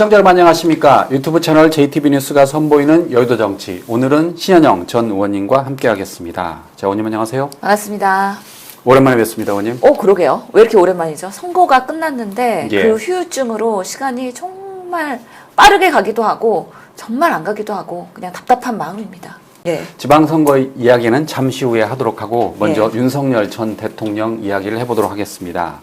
시청자 여러분 안녕하십니까. 유튜브 채널 JTB 뉴스가 선보이는 여의도 정치. 오늘은 신현영 전 의원님과 함께 하겠습니다. 자, 의원님 안녕하세요. 반갑습니다. 오랜만에 뵙습니다, 의원님. 그러게요. 왜 이렇게 오랜만이죠? 선거가 끝났는데 예. 그 후유증으로 시간이 정말 빠르게 가기도 하고 정말 안 가기도 하고 그냥 답답한 마음입니다. 예. 지방선거 이야기는 잠시 후에 하도록 하고 먼저 예. 윤석열 전 대통령 이야기를 해보도록 하겠습니다.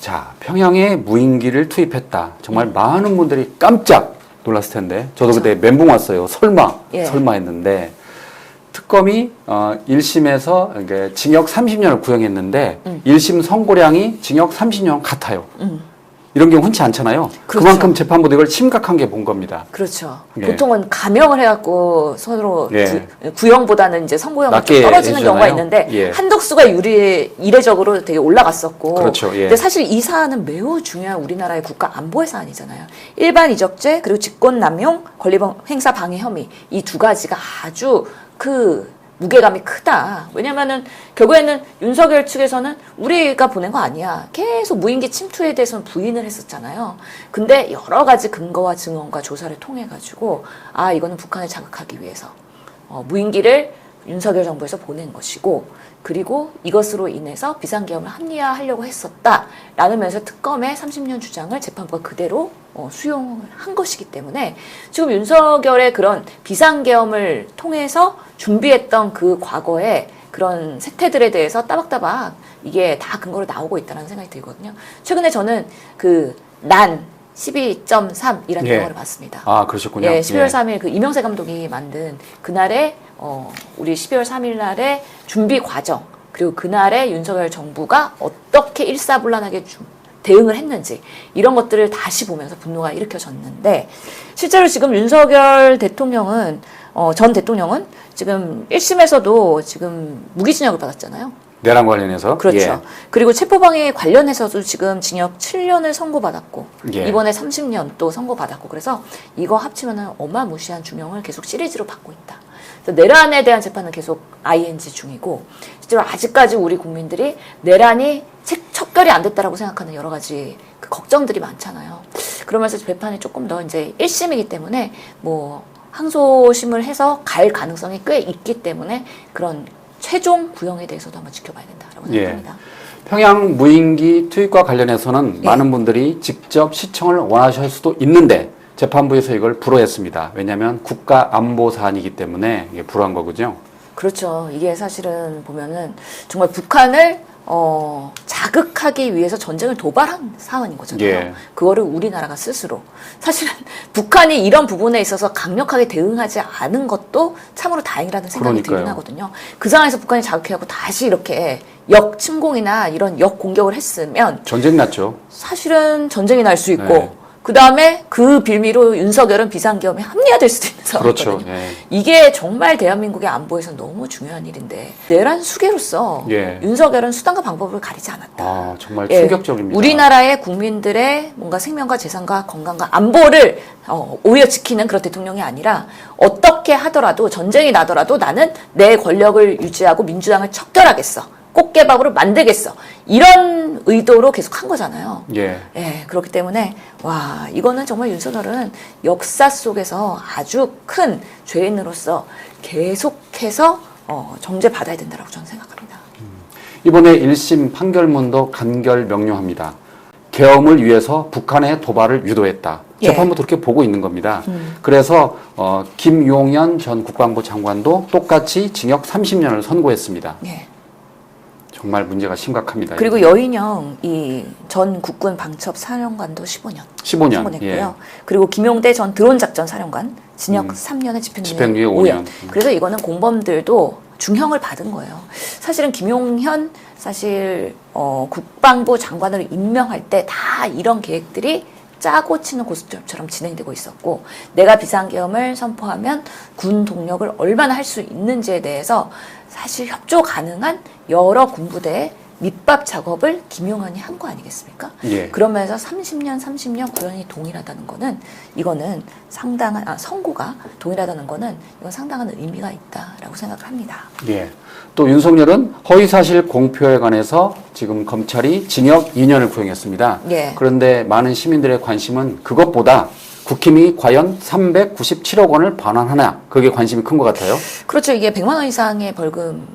자, 평양에 무인기를 투입했다. 정말 많은 분들이 깜짝 놀랐을 텐데 저도 그때 멘붕 왔어요. 설마 했는데 특검이 1심에서 징역 30년을 구형했는데 1심 선고량이 징역 30년 같아요. 이런 경우 흔치 않잖아요. 그렇죠. 그만큼 재판부도 이걸 심각하게 본 겁니다. 그렇죠. 예. 보통은 감형을 해갖고 서로 예. 구형보다는 이제 선고형이 낮게 떨어지는 해주잖아요. 경우가 있는데 예. 한덕수가 이례적으로 되게 올라갔었고. 그렇죠. 예. 근데 사실 이 사안은 매우 중요한 우리나라의 국가 안보의 사안이잖아요. 일반 이적죄 그리고 직권남용, 권리행사 행사 방해 혐의 이 두 가지가 아주 무게감이 크다. 왜냐면은 결국에는 윤석열 측에서는 우리가 보낸 거 아니야. 계속 무인기 침투에 대해서는 부인을 했었잖아요. 근데 여러 가지 근거와 증언과 조사를 통해 가지고 이거는 북한을 자극하기 위해서 무인기를 윤석열 정부에서 보낸 것이고 그리고 이것으로 인해서 비상계엄을 합리화하려고 했었다라는 면에서 특검의 30년 주장을 재판부가 그대로 수용을 한 것이기 때문에 지금 윤석열의 그런 비상계엄을 통해서 준비했던 그 과거의 그런 세태들에 대해서 따박따박 이게 다 근거로 나오고 있다는 생각이 들거든요. 최근에 저는 난 12.3이라는 예. 영화를 봤습니다. 그러셨군요. 예, 12월 3일 그 이명세 감독이 만든 그날의 우리 12월 3일 날의 준비 과정 그리고 그날의 윤석열 정부가 어떻게 일사불란하게 대응을 했는지 이런 것들을 다시 보면서 분노가 일으켜졌는데 실제로 지금 윤석열 대통령은 전 대통령은 지금 1심에서도 지금 무기징역을 받았잖아요. 내란 관련해서. 그렇죠. 예. 그리고 체포방해 관련해서도 지금 징역 7년을 선고받았고 예. 이번에 30년 또 선고받았고 그래서 이거 합치면은 어마무시한 중형을 계속 시리즈로 받고 있다. 그래서 내란에 대한 재판은 계속 ING 중이고 실제로 아직까지 우리 국민들이 내란이 척결이 안 됐다라고 생각하는 여러 가지 그 걱정들이 많잖아요. 그러면서 재판이 조금 더 이제 1심이기 때문에 항소심을 해서 갈 가능성이 꽤 있기 때문에 그런 최종 구형에 대해서도 한번 지켜봐야 된다라고 생각합니다. 평양 무인기 투입과 관련해서는 많은 분들이 직접 시청을 원하실 수도 있는데 재판부에서 이걸 불허했습니다. 왜냐하면 국가 안보 사안이기 때문에 이게 불허한 거군요. 그렇죠. 이게 사실은 보면은 정말 북한을 자극하기 위해서 전쟁을 도발한 사안인 거잖아요. 예. 그거를 우리나라가 스스로 사실은 북한이 이런 부분에 있어서 강력하게 대응하지 않은 것도 참으로 다행이라는 생각이 들긴 하거든요. 그 상황에서 북한이 자극해갖고 다시 이렇게 역침공이나 이런 역공격을 했으면 전쟁 났죠. 사실은 전쟁이 날 수 있고 네. 그 다음에 그 빌미로 윤석열은 비상계엄에 합리화될 수도 있는 상황이거든요. 그렇죠. 예. 이게 정말 대한민국의 안보에서 너무 중요한 일인데 내란 수괴로서 윤석열은 수단과 방법을 가리지 않았다. 정말 충격적입니다. 우리나라의 국민들의 뭔가 생명과 재산과 건강과 안보를 오히려 지키는 그런 대통령이 아니라 어떻게 하더라도 전쟁이 나더라도 나는 내 권력을 유지하고 민주당을 척결하겠어. 꽃게밥으로 만들겠어. 이런 의도로 계속 한 거잖아요. 예. 그렇기 때문에 이거는 정말 윤석열은 역사 속에서 아주 큰 죄인으로서 계속해서 정죄받아야 된다고 저는 생각합니다. 이번에 1심 판결문도 간결 명료합니다. 계엄을 위해서 북한의 도발을 유도했다. 재판부도 그렇게 보고 있는 겁니다. 그래서 김용현 전 국방부 장관도 똑같이 징역 30년을 선고했습니다. 정말 문제가 심각합니다. 그리고 여인영 전 국군 방첩 사령관도 15년 15년 선고했고요. 그리고 김용대 전 드론 작전 사령관 징역 3년에 집행유예 5년. 그래서 이거는 공범들도 중형을 받은 거예요. 사실은 김용현 국방부 장관으로 임명할 때 다 이런 계획들이 짜고 치는 고스톱처럼 진행되고 있었고 내가 비상계엄을 선포하면 군 동력을 얼마나 할 수 있는지에 대해서 사실 협조 가능한 여러 군부대의 밑밥 작업을 김용현이 한 거 아니겠습니까? 그러면서 30년 구형이 동일하다는 거는 이거는 상당한 선고가 동일하다는 거는 이건 상당한 의미가 있다라고 생각을 합니다. 또 윤석열은 허위사실 공표에 관해서 지금 검찰이 징역 2년을 구형했습니다. 그런데 많은 시민들의 관심은 그것보다 국힘이 과연 397억 원을 반환하나 그게 관심이 큰 것 같아요. 그렇죠. 이게 100만 원 이상의 벌금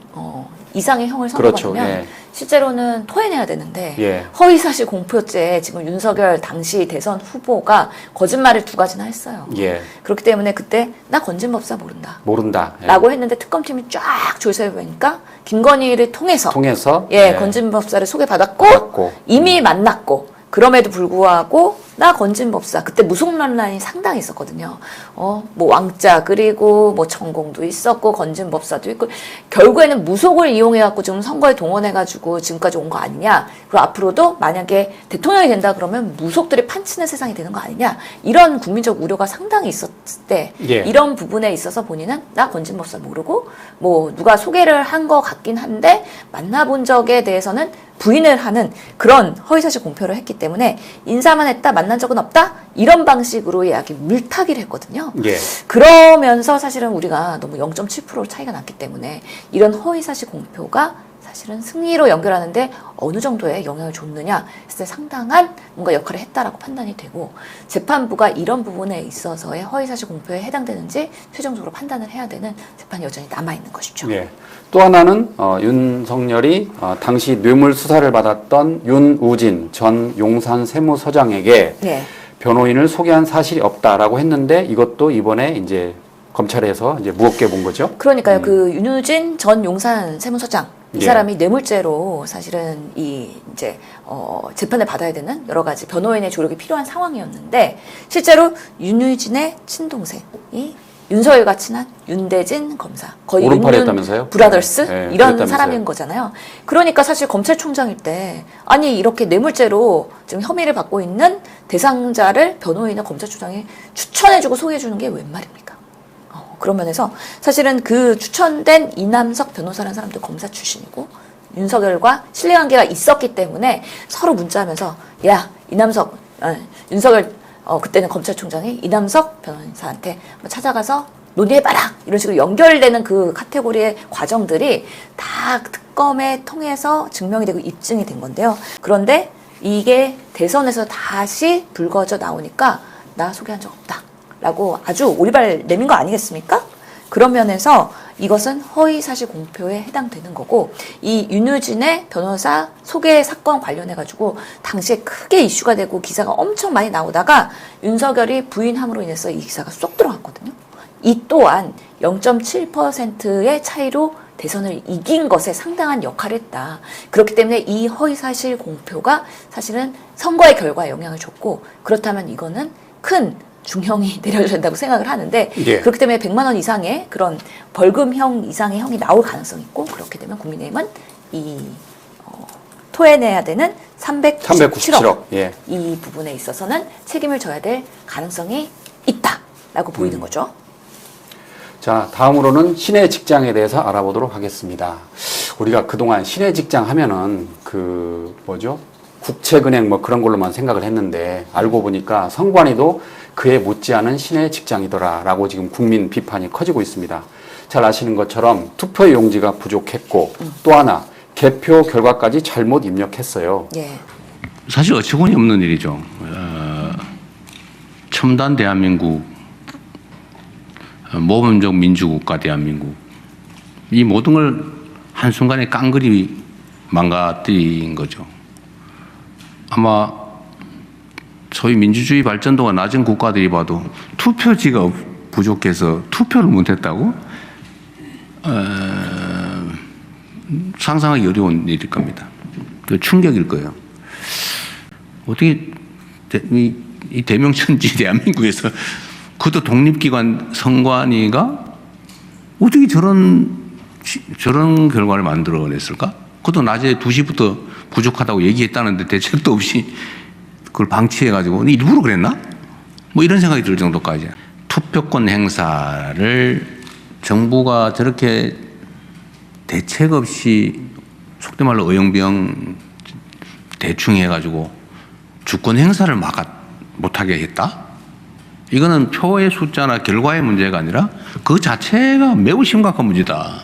이상의 형을 그렇죠. 선고받으면 예. 실제로는 토해내야 되는데 예. 허위사실 공표죄 지금 윤석열 당시 대선 후보가 거짓말을 2가지나 했어요. 예. 그렇기 때문에 그때 나 건진법사 모른다. 예. 라고 했는데 특검팀이 쫙 조사해보니까 김건희를 통해서 예. 건진법사를 소개받았고 이미 만났고 그럼에도 불구하고 나 건진법사 그때 무속 논란이 상당히 있었거든요. 뭐 왕자 그리고 뭐 천공도 있었고 건진법사도 있고 결국에는 무속을 이용해갖고 지금 선거에 동원해가지고 지금까지 온 거 아니냐. 그리고 앞으로도 만약에 대통령이 된다 그러면 무속들이 판치는 세상이 되는 거 아니냐. 이런 국민적 우려가 상당히 있었을 때 예. 이런 부분에 있어서 본인은 나 건진법사 모르고 뭐 누가 소개를 한 거 같긴 한데 만나본 적에 대해서는 부인을 하는 그런 허위사실 공표를 했기 때문에 인사만 했다 만난 적은 없다 이런 방식으로 예약이 물타기를 했거든요. 예. 그러면서 사실은 우리가 너무 0.7% 차이가 났기 때문에 이런 허위사실 공표가 사실은 승리로 연결하는데 어느 정도의 영향을 줬느냐 했을 때 상당한 뭔가 역할을 했다라고 판단이 되고 재판부가 이런 부분에 있어서의 허위사실 공표에 해당되는지 최종적으로 판단을 해야 되는 재판이 여전히 남아있는 것이죠. 예. 또 하나는 윤석열이 당시 뇌물 수사를 받았던 윤우진 전 용산 세무서장에게 예. 변호인을 소개한 사실이 없다라고 했는데 이것도 이번에 이제 검찰에서 이제 무겁게 본 거죠. 그러니까요. 그 윤우진 전 용산 세무서장 이 예. 사람이 뇌물죄로 사실은 재판을 받아야 되는 여러 가지 변호인의 조력이 필요한 상황이었는데 실제로 윤우진의 친동생이 윤석열과 친한 윤대진 검사 거의 오른팔이었다면서요? 브라더스 네, 이런 그랬다면서요. 사람인 거잖아요. 그러니까 사실 검찰총장일 때 아니 이렇게 뇌물죄로 지금 혐의를 받고 있는 대상자를 변호인을 검찰총장이 추천해주고 소개해주는 게 웬 말입니까? 그런 면에서 사실은 그 추천된 이남석 변호사라는 사람도 검사 출신이고 윤석열과 신뢰관계가 있었기 때문에 서로 문자하면서 야 이남석 윤석열 그때는 검찰총장이 이남석 변호사한테 찾아가서 논의해봐라 이런 식으로 연결되는 그 카테고리의 과정들이 다 특검에 통해서 증명이 되고 입증이 된 건데요. 그런데 이게 대선에서 다시 불거져 나오니까 나 소개한 적 없다 라고 아주 오리발 내민 거 아니겠습니까? 그런 면에서 이것은 허위사실 공표에 해당되는 거고 이 윤우진의 변호사 소개 사건 관련해가지고 당시에 크게 이슈가 되고 기사가 엄청 많이 나오다가 윤석열이 부인함으로 인해서 이 기사가 쏙 들어갔거든요. 이 또한 0.7%의 차이로 대선을 이긴 것에 상당한 역할을 했다. 그렇기 때문에 이 허위사실 공표가 사실은 선거의 결과에 영향을 줬고 그렇다면 이거는 큰 중형이 내려야 된다고 생각을 하는데 예. 그렇기 때문에 100만 원 이상의 그런 벌금형 이상의 형이 나올 가능성이 있고 그렇게 되면 국민의힘은 토해내야 되는 397억 예. 이 부분에 있어서는 책임을 져야 될 가능성이 있다라고 보이는 거죠. 자, 다음으로는 신의 직장에 대해서 알아보도록 하겠습니다. 우리가 그동안 신의 직장 하면은 국책은행 뭐 그런 걸로만 생각을 했는데 알고 보니까 선관위도 그에 못지않은 신의 직장이더라라고 지금 국민 비판이 커지고 있습니다. 잘 아시는 것처럼 투표 용지가 부족했고 또 하나 개표 결과까지 잘못 입력했어요. 예. 사실 어처구니 없는 일이죠. 첨단 대한민국, 모범적 민주국가 대한민국 이 모든 걸 한순간에 깡그리 망가뜨린 거죠. 아마 소위 민주주의 발전도가 낮은 국가들이 봐도 투표지가 부족해서 투표를 못했다고 상상하기 어려운 일일 겁니다. 그 충격일 거예요. 어떻게 이 대명천지 대한민국에서 그것도 독립기관 선관위가 어떻게 저런 결과를 만들어냈을까? 그것도 낮에 2시부터 부족하다고 얘기했다는데 대책도 없이 그걸 방치해가지고 일부러 그랬나? 뭐 이런 생각이 들 정도까지. 투표권 행사를 정부가 저렇게 대책 없이 속된 말로 어영부영 대충 해가지고 주권 행사를 못하게 했다? 이거는 표의 숫자나 결과의 문제가 아니라 그 자체가 매우 심각한 문제다.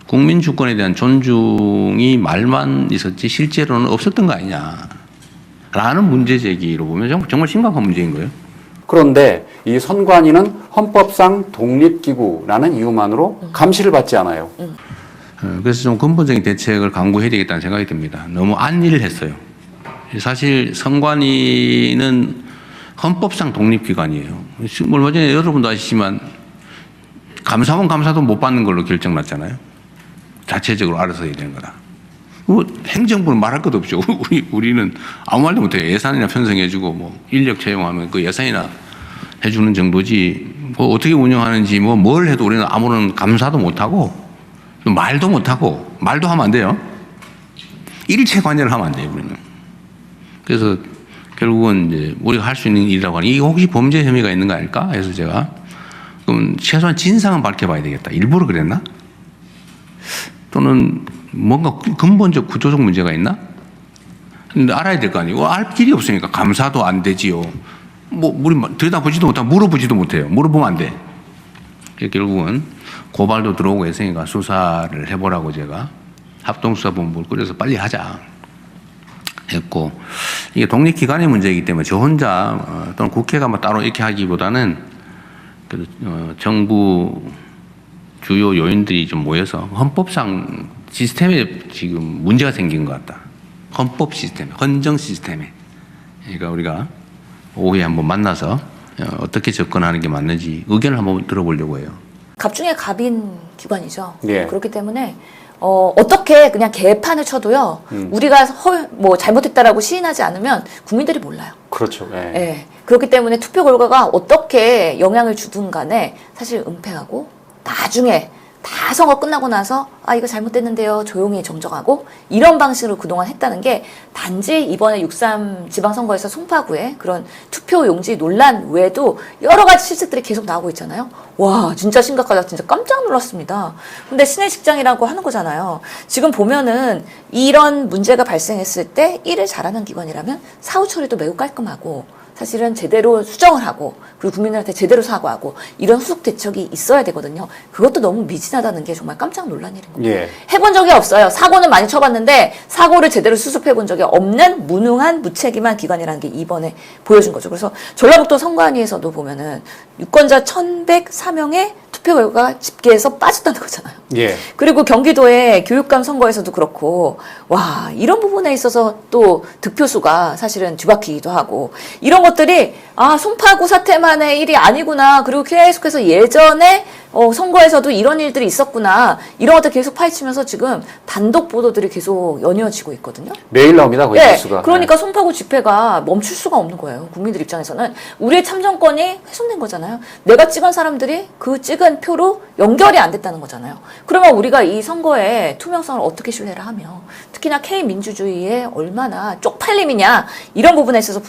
국민 주권에 대한 존중이 말만 있었지 실제로는 없었던 거 아니냐. 라는 문제 제기로 보면 정말 심각한 문제인 거예요. 그런데 이 선관위는 헌법상 독립기구라는 이유만으로 감시를 받지 않아요. 그래서 좀 근본적인 대책을 강구해야 되겠다는 생각이 듭니다. 너무 안일을 했어요. 사실 선관위는 헌법상 독립기관이에요. 얼마 전에 여러분도 아시지만 감사원 감사도 못 받는 걸로 결정났잖아요. 자체적으로 알아서 해야 되는 거다. 행정부는 말할 것도 없죠. 우리는 아무 말도 못해요. 예산이나 편성해주고 뭐 인력 채용하면 그 예산이나 해주는 정도지 뭐 어떻게 운영하는지 뭐 뭘 해도 우리는 아무런 감사도 못하고 말도 못하고 말도 하면 안 돼요. 일체 관여를 하면 안 돼요. 우리는. 그래서 결국은 이제 우리가 할 수 있는 일이라고 하니 이게 혹시 범죄 혐의가 있는 거 아닐까 해서 제가 그럼 최소한 진상은 밝혀봐야 되겠다. 일부러 그랬나? 또는 뭔가 근본적 구조적 문제가 있나? 근데 알아야 될 거 아니에요. 알 길이 없으니까 감사도 안 되지요. 뭐 우리 들여다보지도 못하고 물어보지도 못해요. 물어보면 안 돼. 결국은 고발도 들어오고 했으니까 수사를 해보라고 제가 합동수사본부를 꾸려서 빨리 하자 했고, 이게 독립기관의 문제이기 때문에 저 혼자 또는 국회가 뭐 따로 이렇게 하기보다는 정부 주요 요인들이 좀 모여서 헌법상 시스템에 지금 문제가 생긴 것 같다. 헌법 시스템, 헌정 시스템에. 그러니까 우리가 오후에 한번 만나서 어떻게 접근하는 게 맞는지 의견을 한번 들어보려고 해요. 갑 중에 갑인 기관이죠. 예. 그렇기 때문에 어떻게 그냥 개판을 쳐도요. 우리가 뭐 잘못했다라고 시인하지 않으면 국민들이 몰라요. 그렇죠. 예. 예. 그렇기 때문에 투표 결과가 어떻게 영향을 주든 간에 사실 은폐하고 나중에 다 선거 끝나고 나서 아 이거 잘못됐는데요 조용히 정정하고 이런 방식으로 그동안 했다는 게 단지 이번에 6.3 지방선거에서 송파구의 그런 투표용지 논란 외에도 여러 가지 실책들이 계속 나오고 있잖아요. 와 진짜 심각하다. 진짜 깜짝 놀랐습니다. 근데 신의 직장이라고 하는 거잖아요. 지금 보면은 이런 문제가 발생했을 때 일을 잘하는 기관이라면 사후 처리도 매우 깔끔하고 사실은 제대로 수정을 하고 그리고 국민들한테 제대로 사과하고 이런 후속 대책이 있어야 되거든요. 그것도 너무 미진하다는 게 정말 깜짝 놀란 일인 겁니다. 예. 해본 적이 없어요. 사고는 많이 쳐봤는데 사고를 제대로 수습해본 적이 없는 무능한 무책임한 기관이라는 게 이번에 보여준 거죠. 그래서 전라북도 선관위에서도 보면은 유권자 1,104명의 투표 결과가 집계에서 빠졌다는 거잖아요. 예. 그리고 경기도의 교육감 선거에서도 그렇고 와 이런 부분에 있어서 또 득표수가 사실은 뒤바뀌기도 하고 이런 것들이 아 송파구 사태만의 일이 아니구나. 그리고 계속해서 예전에 선거에서도 이런 일들이 있었구나. 이런 것들 계속 파헤치면서 지금 단독 보도들이 계속 연이어지고 있거든요. 매일 나옵니다. 거의 네, 뉴스가. 그러니까 송파구 집회가 멈출 수가 없는 거예요. 국민들 입장에서는 우리의 참정권이 훼손된 거잖아요. 내가 찍은 사람들이 그 찍은 표로 연결이 안 됐다는 거잖아요. 그러면 우리가 이 선거의 투명성을 어떻게 신뢰를 하며 특히나 K민주주의에 얼마나 쪽팔림이냐 이런 부분에 있어서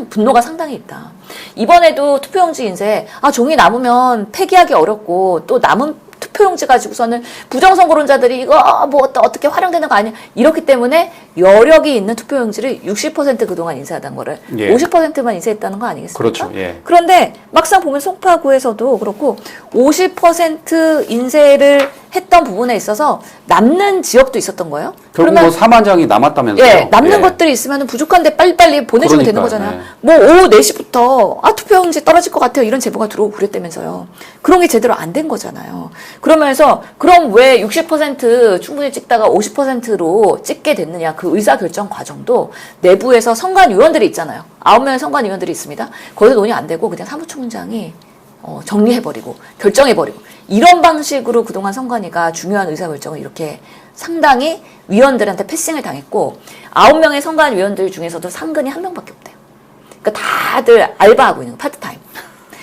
분노가 상당히 있다. 이번에도 투표용지 인쇄 종이 남으면 폐기하기 어렵고 또 남은 투표용지 가지고서는 부정선거론자들이 이거 뭐 어떻게 활용되는 거 아니야 이렇기 때문에 여력이 있는 투표용지를 60% 그동안 인쇄하던 거를 예. 50%만 인쇄했다는 거 아니겠습니까? 그렇죠. 예. 그런데 막상 보면 송파구에서도 그렇고 50% 인쇄를 했던 부분에 있어서 남는 지역도 있었던 거예요. 결국 뭐 4만 장이 남았다면서요. 예, 남는 예. 것들이 있으면 부족한데 빨리빨리 보내주면 되는 그러니까, 거잖아요. 예. 뭐 오후 4시부터 투표용지 떨어질 것 같아요. 이런 제보가 들어오고 그랬다면서요. 그런 게 제대로 안 된 거잖아요. 그러면서 그럼 왜 60% 충분히 찍다가 50%로 찍게 됐느냐. 그 의사결정 과정도 내부에서 선관위원들이 있잖아요. 9명의 선관위원들이 있습니다. 거기서 논의 안 되고 그냥 사무총장이 정리해버리고 결정해버리고 이런 방식으로 그동안 선관위가 중요한 의사결정을 이렇게 상당히 위원들한테 패싱을 당했고 9명의 선관위원들 중에서도 상근이 1명밖에 없대요. 그러니까 다들 알바하고 있는 거, 파트타임.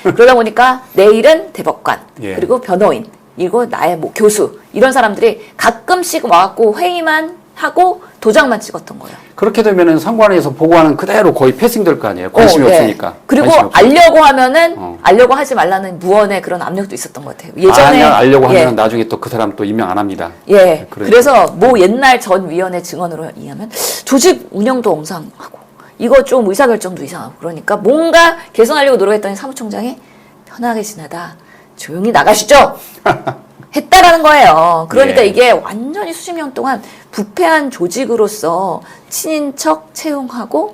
그러다 보니까 내일은 대법관 예. 그리고 변호인 그리고 나의 뭐 교수 이런 사람들이 가끔씩 와갖고 회의만 하고 도장만 찍었던 거예요. 그렇게 되면은 선관위에서 보고하는 그대로 거의 패싱될 거 아니에요. 관심이 네. 없으니까. 그리고 관심이 없으니까. 알려고 하면은 알려고 하지 말라는 무언의 그런 압력도 있었던 것 같아요. 예전에 알려고 예. 하면 나중에 또 그 사람 또 임명 안 합니다. 예. 그러니까. 그래서 뭐 옛날 전 위원회 증언으로 의하면 조직 운영도 엉성하고 이거 좀 의사결정도 이상하고 그러니까 뭔가 개선하려고 노력했더니 사무총장이 편하게 지내다 조용히 나가시죠. 했다라는 거예요. 그러니까 예. 이게 완전히 수십 년 동안 부패한 조직으로서 친인척 채용하고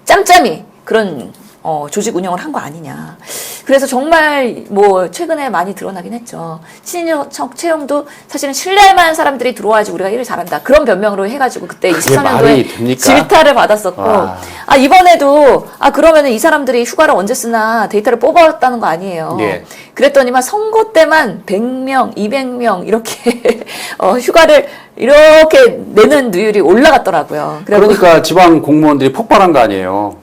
짬짬이 그런 조직 운영을 한 거 아니냐. 그래서 정말 뭐 최근에 많이 드러나긴 했죠. 친인척 채용도 사실은 신뢰할 만한 사람들이 들어와야지 우리가 일을 잘한다. 그런 변명으로 해가지고 그때 말이 23년도에 됩니까? 질타를 받았었고, 와. 이번에도 그러면은 이 사람들이 휴가를 언제 쓰나 데이터를 뽑아왔다는 거 아니에요. 예. 그랬더니만 선거 때만 100명, 200명 이렇게 휴가를 이렇게 내는 누율이 올라갔더라고요. 그러니까 지방 공무원들이 폭발한 거 아니에요.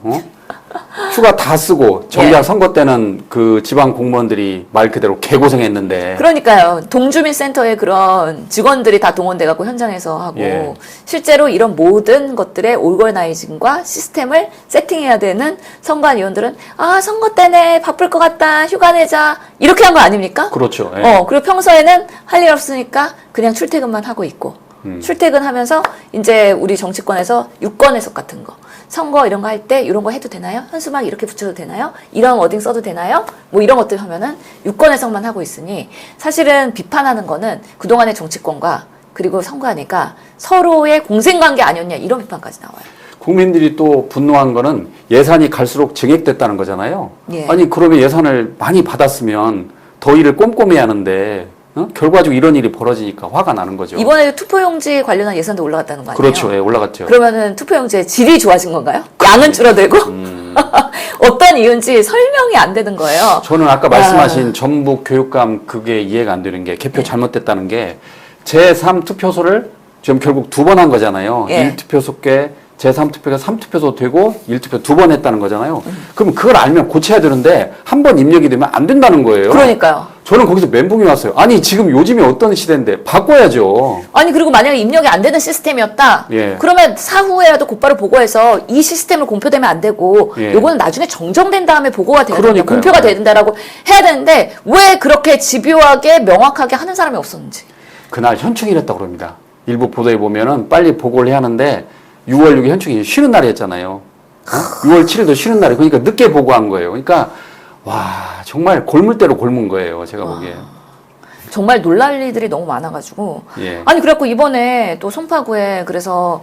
휴가 다 쓰고 정작 예. 선거 때는 그 지방 공무원들이 말 그대로 개고생했는데. 그러니까요. 동주민센터에 그런 직원들이 다 동원돼갖고 현장에서 하고 예. 실제로 이런 모든 것들의 오거나이징과 시스템을 세팅해야 되는 선관위원들은 선거 때네 바쁠 것 같다 휴가 내자 이렇게 한 거 아닙니까? 그렇죠. 예. 그리고 평소에는 할 일 없으니까 그냥 출퇴근만 하고 있고 출퇴근하면서 이제 우리 정치권에서 유권 해석 같은 거 선거 이런 거 할 때 이런 거 해도 되나요? 현수막 이렇게 붙여도 되나요? 이런 워딩 써도 되나요? 뭐 이런 것들 하면은 유권 해석만 하고 있으니 사실은 비판하는 거는 그동안의 정치권과 그리고 선관위가 서로의 공생관계 아니었냐 이런 비판까지 나와요. 국민들이 또 분노한 거는 예산이 갈수록 증액됐다는 거잖아요. 예. 아니 그러면 예산을 많이 받았으면 더 일을 꼼꼼히 하는데 결과적으로 이런 일이 벌어지니까 화가 나는 거죠. 이번에 투표용지 관련한 예산도 올라갔다는 거 아니에요? 그렇죠. 예, 올라갔죠. 그러면은 투표용지의 질이 좋아진 건가요? 양은 줄어들고? 어떤 이유인지 설명이 안 되는 거예요. 저는 아까 말씀하신 전북 교육감 그게 이해가 안 되는 게 개표 잘못됐다는 게 제3투표소를 지금 결국 2번 한 거잖아요. 예. 1투표소께 제3투표가 3투표소 되고 1투표 2번 했다는 거잖아요. 그럼 그걸 알면 고쳐야 되는데 한 번 입력이 되면 안 된다는 거예요. 그러니까요. 저는 거기서 멘붕이 왔어요. 아니 지금 요즘이 어떤 시대인데 바꿔야죠. 아니 그리고 만약에 입력이 안 되는 시스템이었다. 예. 그러면 사후에라도 곧바로 보고해서 이 시스템을 공표되면 안 되고 예. 요거는 나중에 정정된 다음에 보고가 돼야 된다. 그러니까요. 공표가 돼야 된다라고 해야 되는데 왜 그렇게 집요하게 명확하게 하는 사람이 없었는지. 그날 현충일했다고 그럽니다. 일부 보도에 보면은 빨리 보고를 해야 하는데 6월 6일 현충일 쉬는 날이었잖아요. 6월 7일도 쉬는 날이 그러니까 늦게 보고한 거예요. 그러니까 와 정말 골물대로 골문 거예요. 제가 보기에. 정말 놀랄 일들이 너무 많아가지고. 예. 아니, 그래갖고 이번에 또 송파구에 그래서,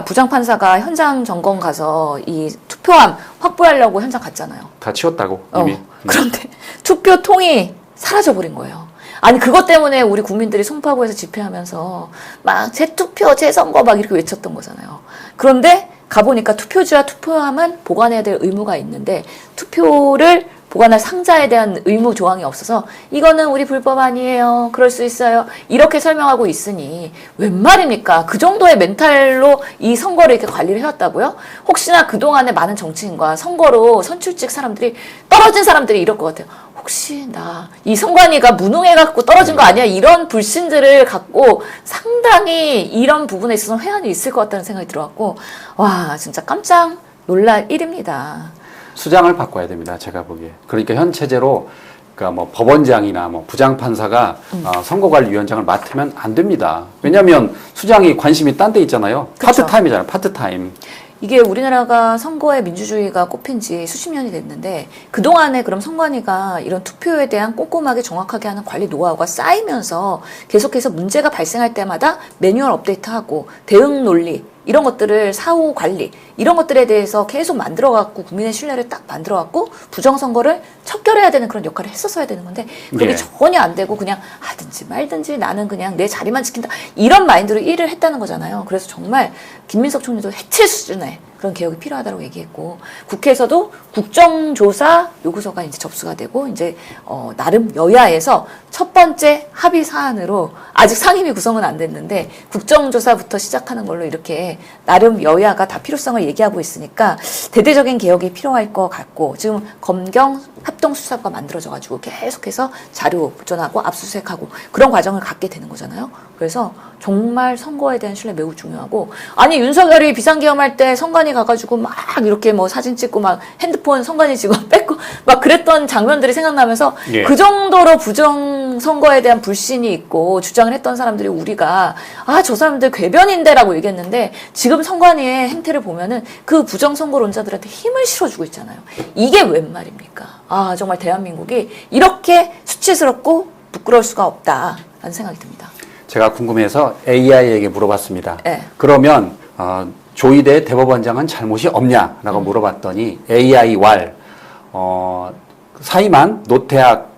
부장판사가 현장 점검 가서 이 투표함 확보하려고 현장 갔잖아요. 다 치웠다고 이미. 그런데 투표통이 사라져버린 거예요. 아니, 그것 때문에 우리 국민들이 송파구에서 집회하면서 막 재투표, 재선거 막 이렇게 외쳤던 거잖아요. 그런데 가보니까 투표지와 투표함은 보관해야 될 의무가 있는데 투표를 보관할 상자에 대한 의무 조항이 없어서 이거는 우리 불법 아니에요. 그럴 수 있어요. 이렇게 설명하고 있으니 웬 말입니까? 그 정도의 멘탈로 이 선거를 이렇게 관리를 해왔다고요? 혹시나 그동안에 많은 정치인과 선거로 선출직 사람들이 떨어진 사람들이 이럴 것 같아요. 혹시 나 이 선관위가 무능해갖고 떨어진 거 아니야? 이런 불신들을 갖고 상당히 이런 부분에 있어서 회한이 있을 것 같다는 생각이 들어갖고 와 진짜 깜짝 놀랄 일입니다. 수장을 바꿔야 됩니다. 제가 보기에. 그러니까 현 체제로 그러니까 뭐 법원장이나 뭐 부장판사가 선거관리위원장을 맡으면 안 됩니다. 왜냐하면 수장이 관심이 딴 데 있잖아요. 그쵸. 파트타임이잖아요. 파트타임. 이게 우리나라가 선거의 민주주의가 꼽힌 지 수십 년이 됐는데 그동안에 그럼 선관위가 이런 투표에 대한 꼼꼼하게 정확하게 하는 관리 노하우가 쌓이면서 계속해서 문제가 발생할 때마다 매뉴얼 업데이트하고 대응 논리 이런 것들을 사후 관리 이런 것들에 대해서 계속 만들어갖고 국민의 신뢰를 딱 만들어갖고 부정선거를 척결해야 되는 그런 역할을 했었어야 되는 건데 그게 예. 전혀 안 되고 그냥 하든지 말든지 나는 그냥 내 자리만 지킨다 이런 마인드로 일을 했다는 거잖아요. 그래서 정말 김민석 총리도 해체 수준의 그런 개혁이 필요하다고 얘기했고 국회에서도 국정조사 요구서가 이제 접수가 되고 이제 나름 여야에서 첫 번째 합의 사안으로 아직 상임위 구성은 안 됐는데 국정조사부터 시작하는 걸로 이렇게 나름 여야가 다 필요성을 얘기하고 있으니까 대대적인 개혁이 필요할 것 같고 지금 검경 합동수사가 만들어져가지고 계속해서 자료 보존하고 압수수색하고 그런 과정을 갖게 되는 거잖아요. 그래서 정말 선거에 대한 신뢰 매우 중요하고 아니 윤석열이 비상계엄할 때 선관위 가가지고 막 이렇게 뭐 사진 찍고 막 핸드폰 선관위 직원 뺏고 막 그랬던 장면들이 생각나면서 예. 그 정도로 부정 선거에 대한 불신이 있고 주장을 했던 사람들이 우리가 저 사람들 궤변인데라고 얘기했는데 지금 선관위의 행태를 보면은 그 부정 선거론자들한테 힘을 실어주고 있잖아요. 이게 웬 말입니까? 정말 대한민국이 이렇게 수치스럽고 부끄러울 수가 없다라는 생각이 듭니다. 제가 궁금해서 AI에게 물어봤습니다. 네. 그러면 조희대 대법원장은 잘못이 없냐라고 물어봤더니 AI왈 사임한 노태학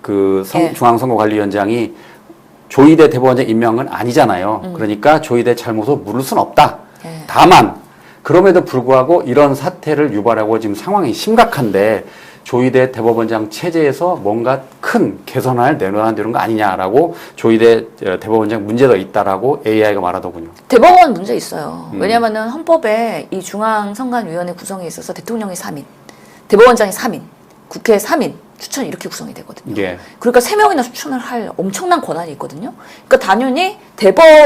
예. 중앙선거관리위원장이 조희대 대법원장 임명은 아니잖아요. 그러니까 조희대 잘못을 물을 수는 없다. 예. 다만 그럼에도 불구하고 이런 사태를 유발하고 지금 상황이 심각한데 조희대 대법원장 체제에서 뭔가 큰 개선안을 내놓아야 되는 거 아니냐라고 조희대 대법원장 문제가 있다라고 AI가 말하더군요. 대법원 문제 있어요. 왜냐하면은 헌법에 이 중앙선관위원회 구성에 있어서 대통령이 3인, 대법원장이 3인, 국회 3인 추천 이렇게 구성이 되거든요. 예. 그러니까 3명이나 추천을 할 엄청난 권한이 있거든요. 그러니까 당연히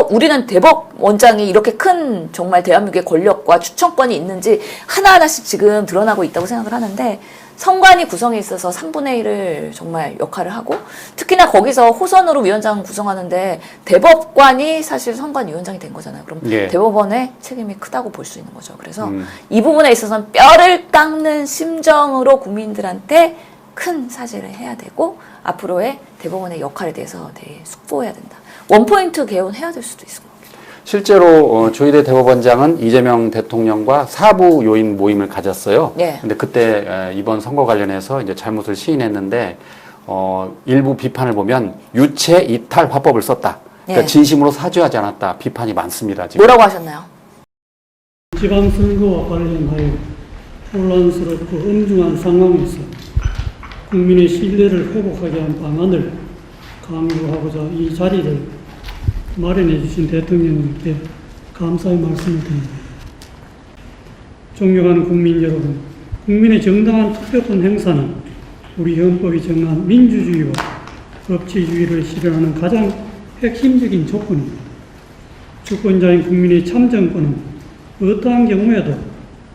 우리는 대법원장이 이렇게 큰 정말 대한민국의 권력과 추천권이 있는지 하나하나씩 지금 드러나고 있다고 생각을 하는데 선관위 구성에 있어서 3분의 1을 정말 역할을 하고 특히나 거기서 호선으로 위원장 구성하는데 대법관이 사실 선관위원장이 된 거잖아요. 그럼 예. 대법원의 책임이 크다고 볼 수 있는 거죠. 그래서 이 부분에 있어서는 뼈를 깎는 심정으로 국민들한테 큰 사죄를 해야 되고 앞으로의 대법원의 역할에 대해서 되게 숙고해야 된다. 원포인트 개헌해야 될 수도 있을 것 같아요. 실제로 조희대 대법원장은 이재명 대통령과 사부 요인 모임을 가졌어요. 네. 근데 그때 이번 선거 관련해서 이제 잘못을 시인했는데 일부 비판을 보면 유체 이탈 화법을 썼다. 그러니까 네. 진심으로 사죄하지 않았다. 비판이 많습니다. 지금. 뭐라고 하셨나요? 지방선거와 관련하여 혼란스럽고 엄중한 상황에서 국민의 신뢰를 회복하게 한 방안을 강구하고자 이 자리를 마련해 주신 대통령님께 감사의 말씀을 드립니다. 존경하는 국민 여러분, 국민의 정당한 투표권 행사는 우리 헌법이 정한 민주주의와 법치주의를 실현하는 가장 핵심적인 조건입니다. 주권자인 국민의 참정권은 어떠한 경우에도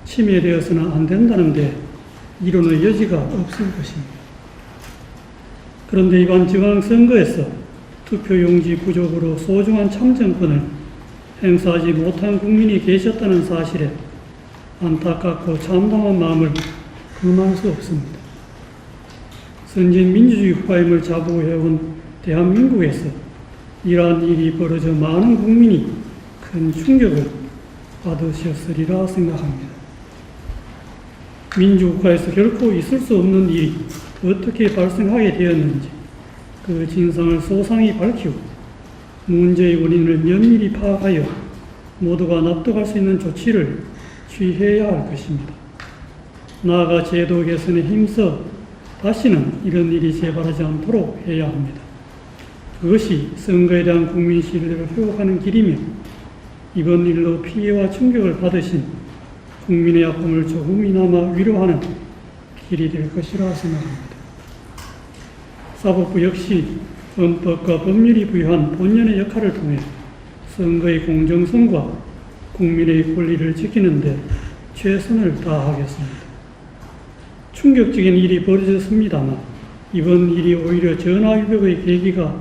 침해되어서는 안 된다는 데 이론의 여지가 없을 것입니다. 그런데 이번 지방선거에서 투표용지 부족으로 소중한 참정권을 행사하지 못한 국민이 계셨다는 사실에 안타깝고 참담한 마음을 금할 수 없습니다. 선진 민주주의 국가임을 자부해온 대한민국에서 이러한 일이 벌어져 많은 국민이 큰 충격을 받으셨으리라 생각합니다. 민주국가에서 결코 있을 수 없는 일이 어떻게 발생하게 되었는지 그 진상을 소상히 밝히고 문제의 원인을 면밀히 파악하여 모두가 납득할 수 있는 조치를 취해야 할 것입니다. 나아가 제도 개선에 힘써 다시는 이런 일이 재발하지 않도록 해야 합니다. 그것이 선거에 대한 국민 신뢰를 회복하는 길이며 이번 일로 피해와 충격을 받으신 국민의 아픔을 조금이나마 위로하는 길이 될 것이라 생각합니다. 사법부 역시 헌법과 법률이 부여한 본연의 역할을 통해 선거의 공정성과 국민의 권리를 지키는 데 최선을 다하겠습니다. 충격적인 일이 벌어졌습니다만 이번 일이 오히려 전화위복의 계기가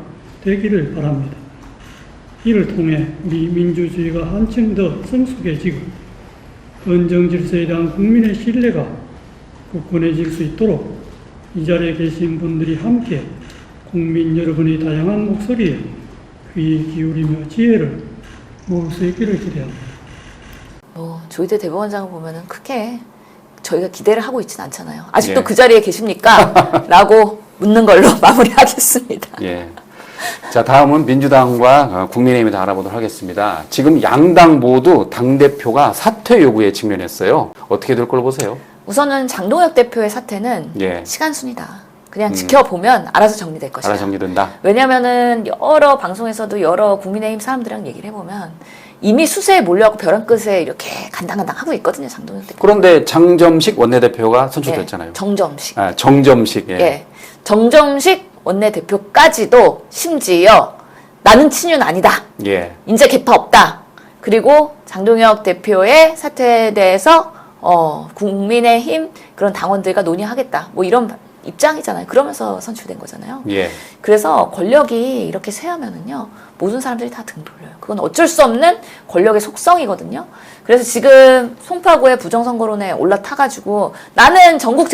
되기를 바랍니다. 이를 통해 우리 민주주의가 한층 더 성숙해지고 헌정질서에 대한 국민의 신뢰가 굳건해질 수 있도록 이 자리에 계신 분들이 함께 국민 여러분의 다양한 목소리에 귀 기울이며 지혜를 모을 수 있기를 기대합니다. 조희대 대법원장을 보면은 크게 저희가 기대를 하고 있진 않잖아요. 아직도 예. 그 자리에 계십니까? 라고 묻는 걸로 마무리하겠습니다. 예. 자, 다음은 민주당과 국민의힘을 알아보도록 하겠습니다. 지금 양당 모두 당대표가 사퇴 요구에 직면했어요. 어떻게 될 걸로 보세요? 우선은 장동혁 대표의 사태는 예. 시간순이다. 그냥 지켜보면 알아서 정리될 것이다. 알아서 정리된다. 왜냐면은 여러 방송에서도 여러 국민의힘 사람들이랑 얘기를 해보면 이미 수세에 몰려갖고 벼랑 끝에 이렇게 간당간당 하고 있거든요, 장동혁 대표. 그런데 장점식 원내대표가 선출됐잖아요. 예, 정점식. 아, 정점식. 예. 예. 정점식 원내대표까지도 심지어 나는 친윤 아니다. 예. 인재 개파 없다. 그리고 장동혁 대표의 사퇴에 대해서 국민의힘 그런 당원들과 논의하겠다. 뭐 이런 입장이잖아요. 그러면서 선출된 거잖아요. 예. 그래서 권력이 이렇게 쇠하면은요, 모든 사람들이 다 등 돌려요. 그건 어쩔 수 없는 권력의 속성이거든요. 그래서 지금 송파구의 부정선거론에 올라타가지고 나는 전국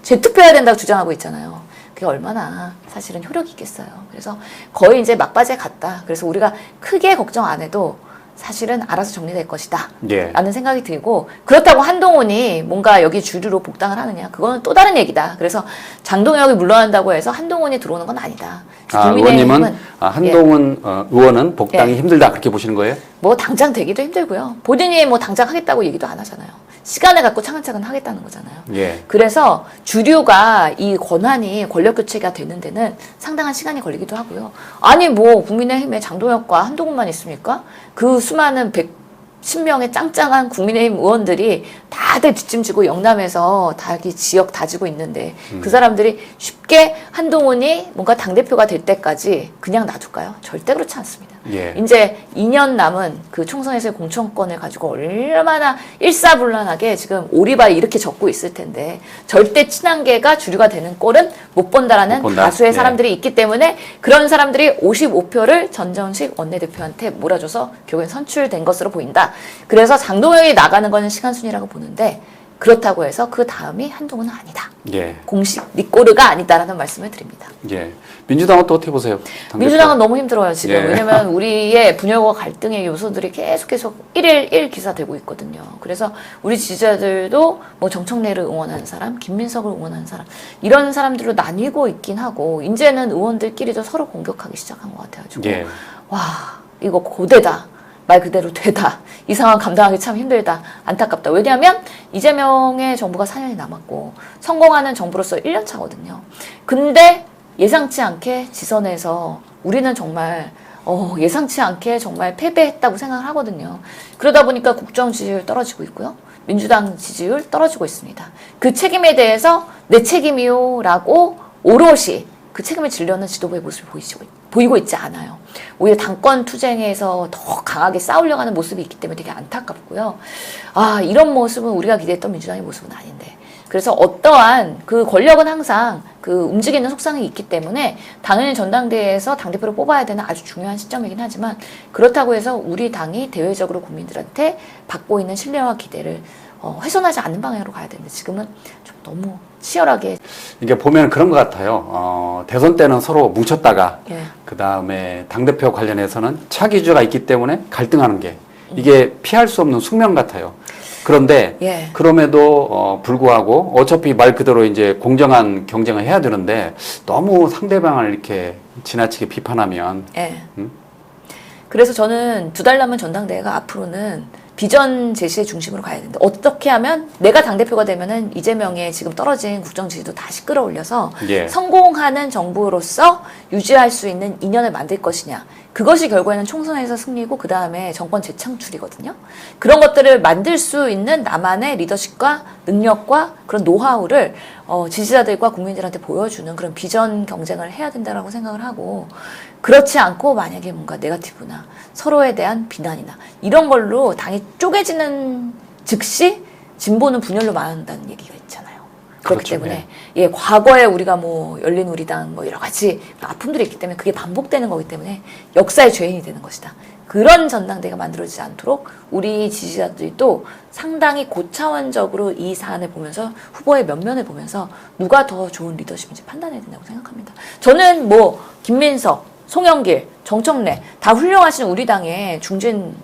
재투표해야 된다고 주장하고 있잖아요. 그게 얼마나 사실은 효력이 있겠어요. 그래서 거의 이제 막바지에 갔다. 그래서 우리가 크게 걱정 안 해도 사실은 알아서 정리될 것이다. 예. 라는 생각이 들고, 그렇다고 한동훈이 뭔가 여기 주류로 복당을 하느냐, 그거는 또 다른 얘기다. 그래서 장동혁이 물러난다고 해서 한동훈이 들어오는 건 아니다. 의원님은 한동훈 의원은 복당이 예. 힘들다 그렇게 보시는 거예요? 뭐 당장 되기도 힘들고요. 본인이 뭐 당장 하겠다고 얘기도 안 하잖아요. 시간을 갖고 차근차근 하겠다는 거잖아요. 예. 그래서 주류가 이 권한이 권력 교체가 되는 데는 상당한 시간이 걸리기도 하고요. 아니 뭐 국민의힘에 장동혁과 한동훈만 있습니까? 그 수많은 110명의 짱짱한 국민의힘 의원들이 다들 뒷짐지고 영남에서 다 이렇게 지역 다지고 있는데 그 사람들이 쉽게 한동훈이 뭔가 당대표가 될 때까지 그냥 놔둘까요? 절대 그렇지 않습니다. 예. 이제 2년 남은 그 총선에서의 공천권을 가지고 얼마나 일사불란하게 지금 오리발 이렇게 적고 있을 텐데 절대 친한계가 주류가 되는 꼴은 못 본다라는 못 본다. 다수의 예. 사람들이 있기 때문에 그런 사람들이 55표를 전정식 원내대표한테 몰아줘서 결국엔 선출된 것으로 보인다. 그래서 장동혁이 나가는 거는 시간순이라고 보는데 그렇다고 해서 그 다음이 한동훈은 아니다. 예. 공식 니꼬르가 아니다라는 말씀을 드립니다. 예. 민주당은 또 어떻게 보세요? 당대표? 민주당은 너무 힘들어요, 지금. 예. 왜냐면 우리의 분열과 갈등의 요소들이 계속 1일1 기사 되고 있거든요. 그래서 우리 지지자들도 뭐 정청래를 응원하는 사람, 김민석을 응원하는 사람, 이런 사람들로 나뉘고 있긴 하고, 이제는 의원들끼리도 서로 공격하기 시작한 것 같아가지고. 예. 와, 이거 고대다. 말 그대로 되다. 이 상황 감당하기 참 힘들다. 안타깝다. 왜냐하면 이재명의 정부가 4년이 남았고 성공하는 정부로서 1년 차거든요. 근데 예상치 않게 지선에서 우리는 정말 예상치 않게 정말 패배했다고 생각을 하거든요. 그러다 보니까 국정 지지율 떨어지고 있고요. 민주당 지지율 떨어지고 있습니다. 그 책임에 대해서 내 책임이요라고 오롯이 그 책임을 지려는 지도부의 모습을 보이고 있지 않아요. 오히려 당권 투쟁에서 더 강하게 싸우려고 하는 모습이 있기 때문에 되게 안타깝고요. 아, 이런 모습은 우리가 기대했던 민주당의 모습은 아닌데. 그래서 어떠한 그 권력은 항상 그 움직이는 속성이 있기 때문에 당연히 전당대회에서 당대표를 뽑아야 되는 아주 중요한 시점이긴 하지만 그렇다고 해서 우리 당이 대외적으로 국민들한테 받고 있는 신뢰와 기대를 훼손하지 않는 방향으로 가야 되는데 지금은 좀 너무 치열하게. 이게 보면 그런 것 같아요. 대선 때는 서로 뭉쳤다가 예. 그 다음에 당대표 관련해서는 차기주가 있기 때문에 갈등하는 게 이게 피할 수 없는 숙명 같아요. 그런데 예. 그럼에도 불구하고 어차피 말 그대로 이제 공정한 경쟁을 해야 되는데 너무 상대방을 이렇게 지나치게 비판하면 예. 그래서 저는 2달 남은 전당대회가 앞으로는 비전 제시의 중심으로 가야 된다. 어떻게 하면 내가 당대표가 되면은 이재명의 지금 떨어진 국정 지지도 다시 끌어올려서 예. 성공하는 정부로서 유지할 수 있는 인연을 만들 것이냐. 그것이 결국에는 총선에서 승리고 그 다음에 정권 재창출이거든요. 그런 것들을 만들 수 있는 나만의 리더십과 능력과 그런 노하우를 지지자들과 국민들한테 보여주는 그런 비전 경쟁을 해야 된다라고 생각을 하고 그렇지 않고 만약에 뭔가 네거티브나 서로에 대한 비난이나 이런 걸로 당이 쪼개지는 즉시 진보는 분열로 망한다는 얘기가 있잖아요. 그렇기 그렇죠. 때문에 예, 과거에 우리가 뭐 열린우리당 뭐 여러 가지 아픔들이 있기 때문에 그게 반복되는 거기 때문에 역사의 죄인이 되는 것이다. 그런 전당대회가 만들어지지 않도록 우리 지지자들도 상당히 고차원적으로 이 사안을 보면서 후보의 면면을 보면서 누가 더 좋은 리더십인지 판단해야 된다고 생각합니다. 저는 뭐 김민석, 송영길, 정청래 다 훌륭하신 우리 당의 중진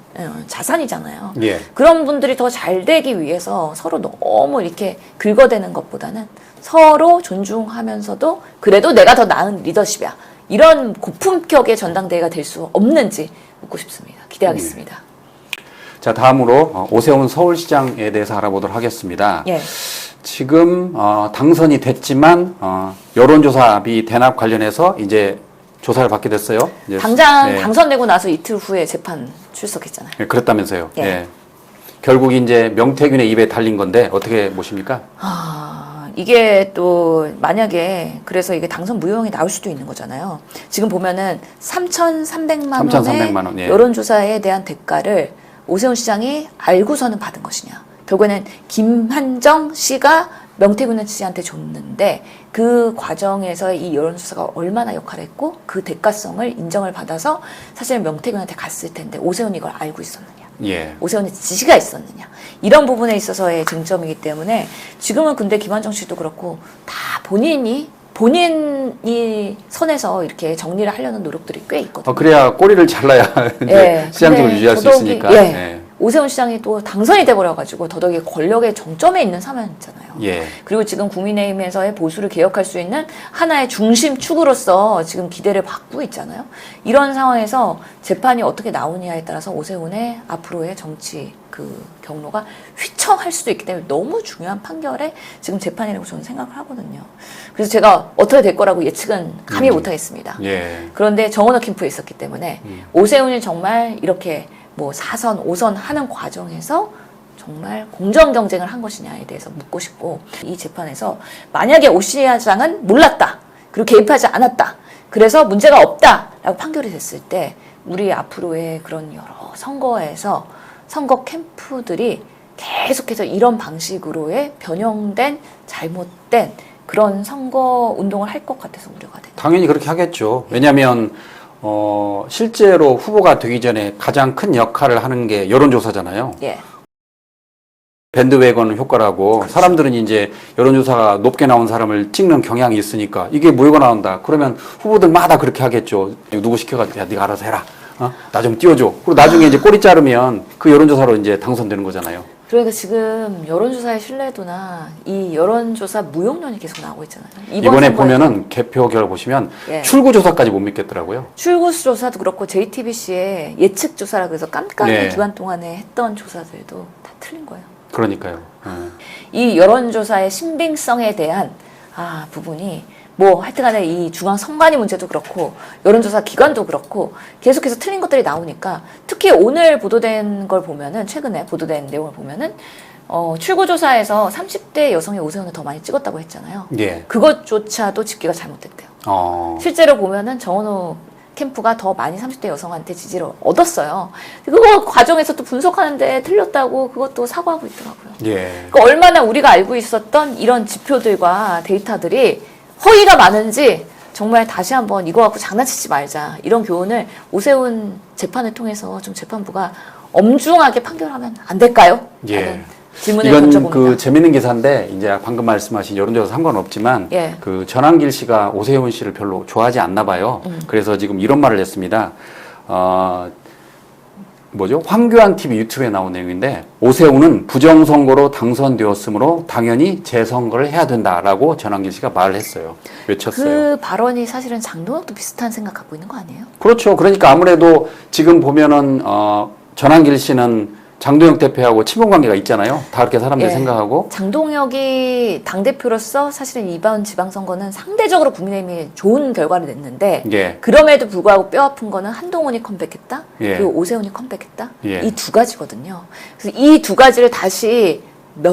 자산이잖아요. 예. 그런 분들이 더 잘 되기 위해서 서로 너무 이렇게 긁어대는 것보다는 서로 존중하면서도 그래도 내가 더 나은 리더십이야. 이런 고품격의 전당대회가 될 수 없는지 묻고 싶습니다. 기대하겠습니다. 자, 다음으로 오세훈 서울시장에 대해서 알아보도록 하겠습니다. 예. 지금 당선이 됐지만 여론조사비 대납 관련해서 이제 조사를 받게 됐어요. 이제 당장 네. 당선되고 나서 이틀 후에 재판 출석했잖아요. 네, 그랬다면서요. 예. 예. 결국 이제 명태균의 입에 달린 건데 어떻게 보십니까? 이게 또 만약에 그래서 이게 당선 무효형이 나올 수도 있는 거잖아요. 지금 보면은 3,300만 3,300만 원의 원, 예. 여론조사에 대한 대가를 오세훈 시장이 알고서는 받은 것이냐. 결국에는 김한정 씨가 명태균 씨한테 줬는데 그 과정에서 이 여론조사가 얼마나 역할을 했고 그 대가성을 인정을 받아서 사실 명태균한테 갔을 텐데 오세훈이 이걸 알고 있었느냐. 예. 오세훈의 지시가 있었느냐. 이런 부분에 있어서의 쟁점이기 때문에 지금은 근데 김한정 씨도 그렇고 다 본인이 본인이 선에서 이렇게 정리를 하려는 노력들이 꽤 있거든요. 그래야 꼬리를 잘라야 이제 시장적으로 근데 유지할 수 더더욱이, 있으니까. 예. 오세훈 시장이 또 당선이 돼버려가지고 더더욱이 권력의 정점에 있는 상황이잖아요. 예. 그리고 지금 국민의힘에서의 보수를 개혁할 수 있는 하나의 중심축으로서 지금 기대를 받고 있잖아요. 이런 상황에서 재판이 어떻게 나오냐에 따라서 오세훈의 앞으로의 정치 그 경로가 휘청할 수도 있기 때문에 너무 중요한 판결에 지금 재판이라고 저는 생각을 하거든요. 그래서 제가 어떻게 될 거라고 예측은 감히 못하겠습니다. 예. 그런데 정원호 캠프에 있었기 때문에 오세훈이 정말 이렇게 뭐 4선, 5선 하는 과정에서 정말 공정 경쟁을 한 것이냐에 대해서 묻고 싶고, 이 재판에서 만약에 오 시장은 몰랐다, 그리고 개입하지 않았다, 그래서 문제가 없다라고 판결이 됐을 때 우리 앞으로의 그런 여러 선거에서 선거 캠프들이 계속해서 이런 방식으로의 변형된 잘못된 그런 선거 운동을 할 것 같아서 우려가 돼요. 당연히 그렇게 하겠죠. 왜냐하면 실제로 후보가 되기 전에 가장 큰 역할을 하는 게 여론조사잖아요. 예. 밴드웨건 효과라고. 그렇죠. 사람들은 이제 여론조사가 높게 나온 사람을 찍는 경향이 있으니까 이게 모여가 나온다. 그러면 후보들마다 그렇게 하겠죠. 누구 시켜가지고 야 네가 알아서 해라. 나 좀 띄워줘. 그리고 나중에 이제 꼬리 자르면 그 여론조사로 이제 당선되는 거잖아요. 그러니까 지금 여론조사의 신뢰도나 이 여론조사 무용론이 계속 나오고 있잖아요. 이번에 선거에서 보면은 개표 결과 보시면 예. 출구조사까지 못 믿겠더라고요. 출구조사도 그렇고 JTBC의 예측조사라 그래서 깜깜이 네. 기간 동안에 했던 조사들도 다 틀린 거예요. 그러니까요. 이 여론조사의 신빙성에 대한 부분이 뭐 하여튼간에 이 중앙선관위 문제도 그렇고 여론조사 기관도 그렇고 계속해서 틀린 것들이 나오니까, 특히 오늘 보도된 걸 보면은, 최근에 보도된 내용을 보면은 출구조사에서 30대 여성이 오세훈을 더 많이 찍었다고 했잖아요. 예. 그것조차도 집계가 잘못됐대요. 실제로 보면은 정원호 캠프가 더 많이 30대 여성한테 지지를 얻었어요. 그거 과정에서 또 분석하는데 틀렸다고 그것도 사과하고 있더라고요. 예. 그러니까 얼마나 우리가 알고 있었던 이런 지표들과 데이터들이 허위가 많은지 정말 다시 한번 이거 갖고 장난치지 말자, 이런 교훈을 오세훈 재판을 통해서 좀 재판부가 엄중하게 판결하면 안 될까요? 예. 라는 질문을 이건 던져봅니다. 그 재밌는 기사인데, 이제 방금 말씀하신 여론조사 상관없지만 예. 그 전한길 씨가 오세훈 씨를 별로 좋아하지 않나 봐요. 그래서 지금 이런 말을 했습니다. 황교안 TV 유튜브에 나온 내용인데, 오세훈은 부정선거로 당선되었으므로 당연히 재선거를 해야 된다라고 전한길 씨가 말을 했어요. 외쳤어요. 그 발언이 사실은 장동혁도 비슷한 생각 갖고 있는 거 아니에요? 그렇죠. 그러니까 아무래도 지금 보면은 전한길 씨는 장동혁 대표하고 친분 관계가 있잖아요. 다 그렇게 사람들이 생각하고. 장동혁이 당대표로서 사실은 이번 지방선거는 상대적으로 국민의힘이 좋은 결과를 냈는데, 예. 그럼에도 불구하고 뼈아픈 거는 한동훈이 컴백했다, 예. 그리고 오세훈이 컴백했다, 예. 이 두 가지거든요. 그래서 이 두 가지를 다시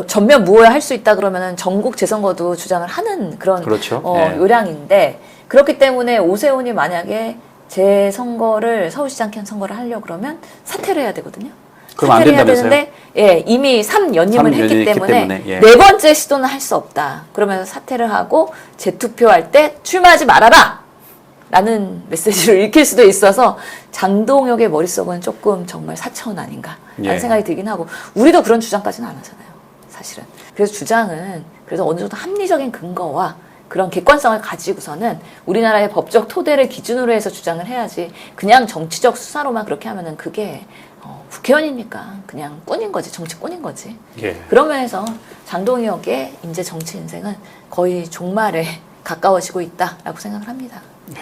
전면 무효화할 수 있다 그러면은 전국 재선거도 주장을 하는 그런 그렇죠. 요량인데, 그렇기 때문에 오세훈이 만약에 재선거를, 서울시장 선거를 하려고 그러면 사퇴를 해야 되거든요. 그럼 안 사퇴를 해야 된다면서요? 되는데, 이미 3연임을 했기 때문에 예. 네 번째 시도는 할 수 없다. 그러면서 사퇴를 하고 재투표할 때 출마하지 말아라! 라는 메시지를 읽힐 수도 있어서 장동혁의 머릿속은 조금 정말 사차원 아닌가 라는 예. 생각이 들긴 하고, 우리도 그런 주장까지는 안 하잖아요, 사실은. 그래서 주장은 그래도 어느 정도 합리적인 근거와 그런 객관성을 가지고서는 우리나라의 법적 토대를 기준으로 해서 주장을 해야지, 그냥 정치적 수사로만 그렇게 하면은 그게 국회의원이니까 그냥 꾼인 거지, 정치 꾼인 거지. 예. 그런 면에서 장동혁의 이제 정치 인생은 거의 종말에 가까워지고 있다라고 생각을 합니다. 네.